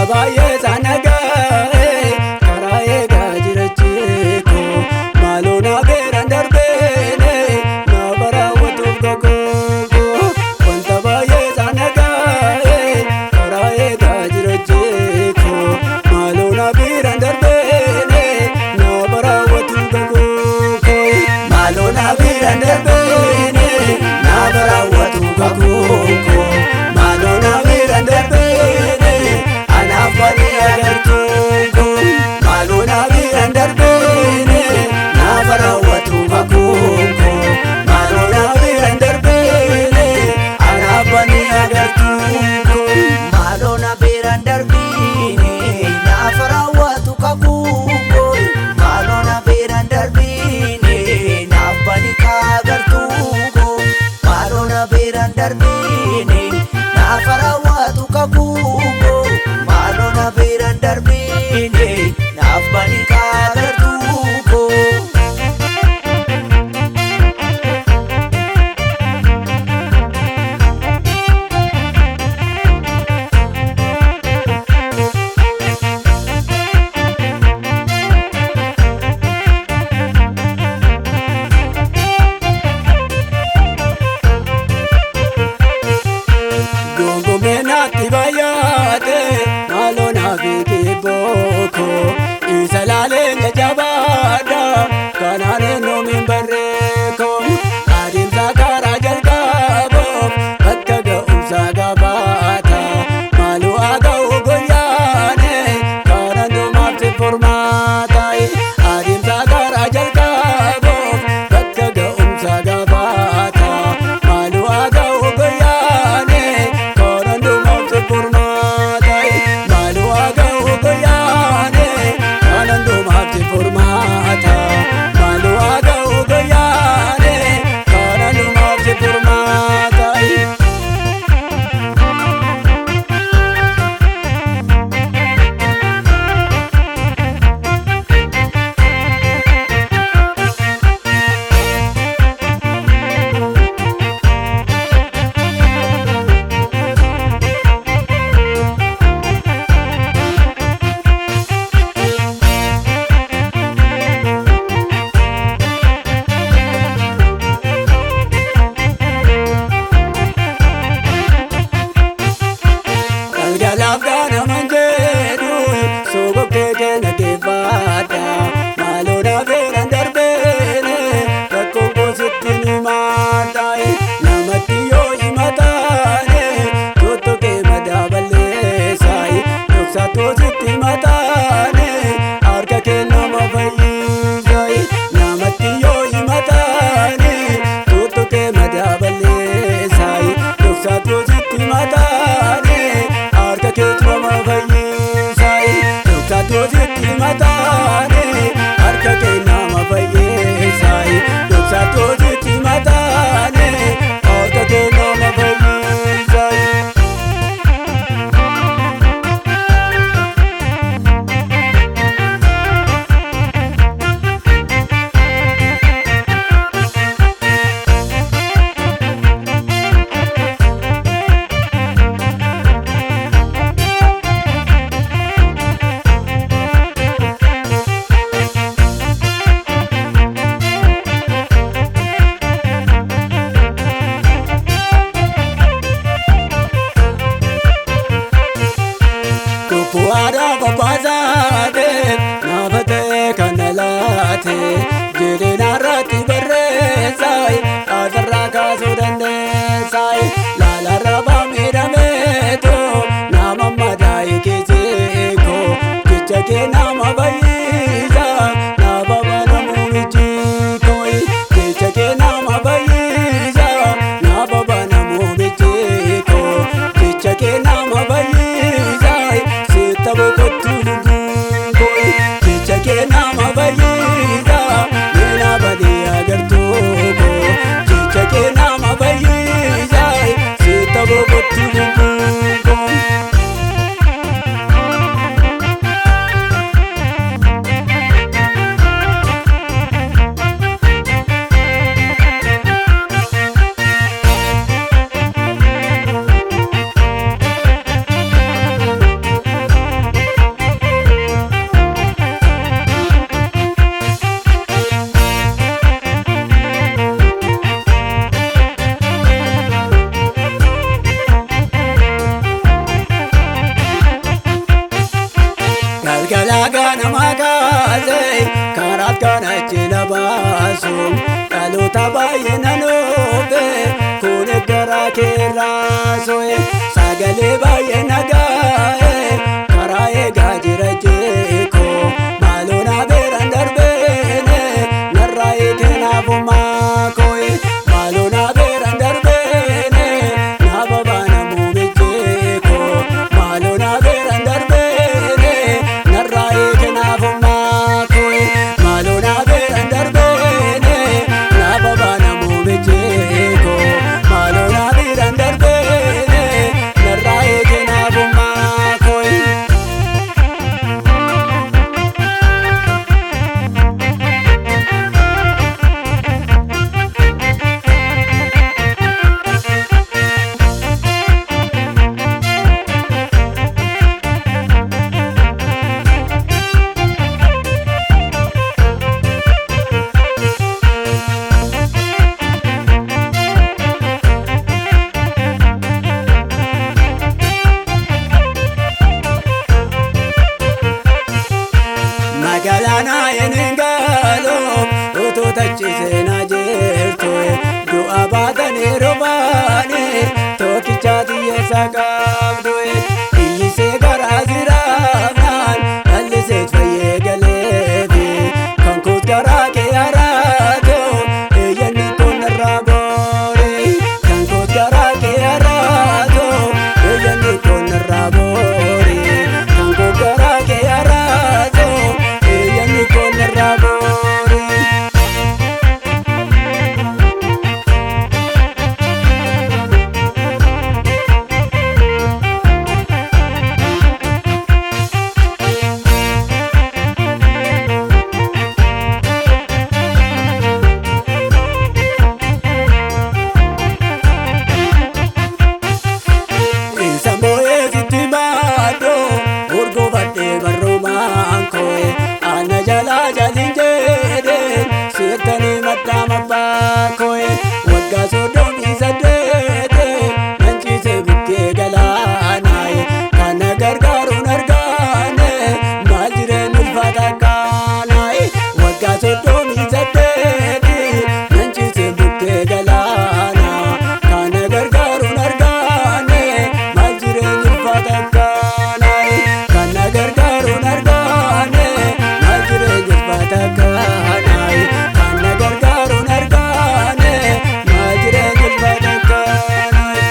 baay'ee saanagaa'ee karaa eegaa jiraachii koo maaloo na beeran darbeene nama raawwatuuf gaggoo wanta baay'ee saanagaa'ee karaa eegaa jiraachii koo maaloo na beeran darbeene nama raawwatuuf gaggoo maaloo na beeran darbeene nama raawwatuuf gaggoo maaloo na beeran darbeene anaaf wani agartuu maaloo na beeran darbeene nama raawwatuuf gaggoo maaloo na beeran darbeene anaaf wani agartuu maaloo na beeran darbeene nama raawwatuuf gaggoo maaloo na beeran darbeene naaf wani agartuu maaloo na beeran darbeene nama raawwatuuf gaggoo maaloo na beeran darbeene naaf wani agartuu Gongomenaatti baay'ate maaloo naaf kibboko isa laalee jabaadha kanaan eenyuun barreeko adeemsa karaa jalqaboof bakka ga'umsa gabaata maaloo haa ga'u goyaane kanaan dhumaatti furmaata adeemsa karaa jalqaboof bakka ga'umsa gabaata maaloo haa ga'u goyaane furmaata maaloo haa ga'u goyaane kana dhumaaf furmaata. Galgalaaf gaana manjeedu sogokkee keenya keeffadha maaloo na beeran darbeene rakkoon koositti ni maadhaa'e namatti yoo himataane tottokee madaa balleessaa'i dhoksa toositti mataane harka kee nama fayyisaa'i namatti yoo himataane tottokee madaa balleessaa'i dhoksa toositti mataane harka keetu nama fayyisaa'i dhoksa toositti mataane harka kee nama fayyisaa'i dhoksa toositti mataane harka kee nama fayyisaa'i. Kufuwaadhaa babaasaate naaf ta'e kana laate jireenya irratti barreessaayi asirraa kaasuu dandeessaayi laalarra baamiidhameetu nama madaa'e keesseeko jecha kee nama fayyisa nama banamuu michikooyi jecha kee nama fayyisa nama banamuu michikoo jecha kee nama fayyisa. Sita boqotu lungu namaa kaasee karaat kanatti na baasu dhaloota baay'ee nan oofe kun garaa keerraa so'e sagalee baay'ee nagaa'e karaa eegaa jira jeekoo maaloo na beeran darbeene narraa eekenaafumaa koye maaloo na beeran darbeene na babaana muumijeekoo maaloo na beeran darbeene narraa eekenaafumaa koye maaloo na beeran darbeene na babaana muumijeekoo maaloo na beeran darbeene narraa eekenaafumaa koye. Magaalana enengalo utuu tachise na jirtu du'a baatanii robaani tokkichaati yeessa qabdu iyyisee garaa jiraafnaan dhalliseet fayyee galeefi kan kuut garaa kee haraatu iyyanni kun irraa boore kan kuut garaa kee haraatu iyyanni kun irraa boore kan kuut garaa kee haraatu iyyanni kun irraa boore. Samboye sitti baadho urgoofadhee barruumaan koye ana jalaa jalin jedhe seettanii maddaa mabbaa koye waggaa soddomii saddeete nan ciise bukkee galaanaye kana gargaaruun argaane maal jireen ulfaata akkaanaye waggaa soddomii saddeeti nan ciise bukkee galaana kana gargaaruun argaane maal jireen ulfaata akkaanaye kana gargaaruun argaane maal jireen ulfaata akkaanaye kana gargaaruun argaane maal jireen ulfaata akkaanaye.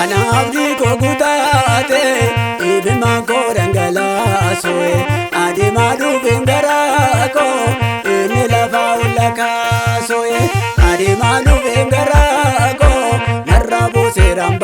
Ana abdii koo kutaate ibimaan koo dhangalaasoe adeemaa dhufeen garaa koo inni lafaa olla kaasoe adeemaa dhufeen garaa koo narraa buuseeraan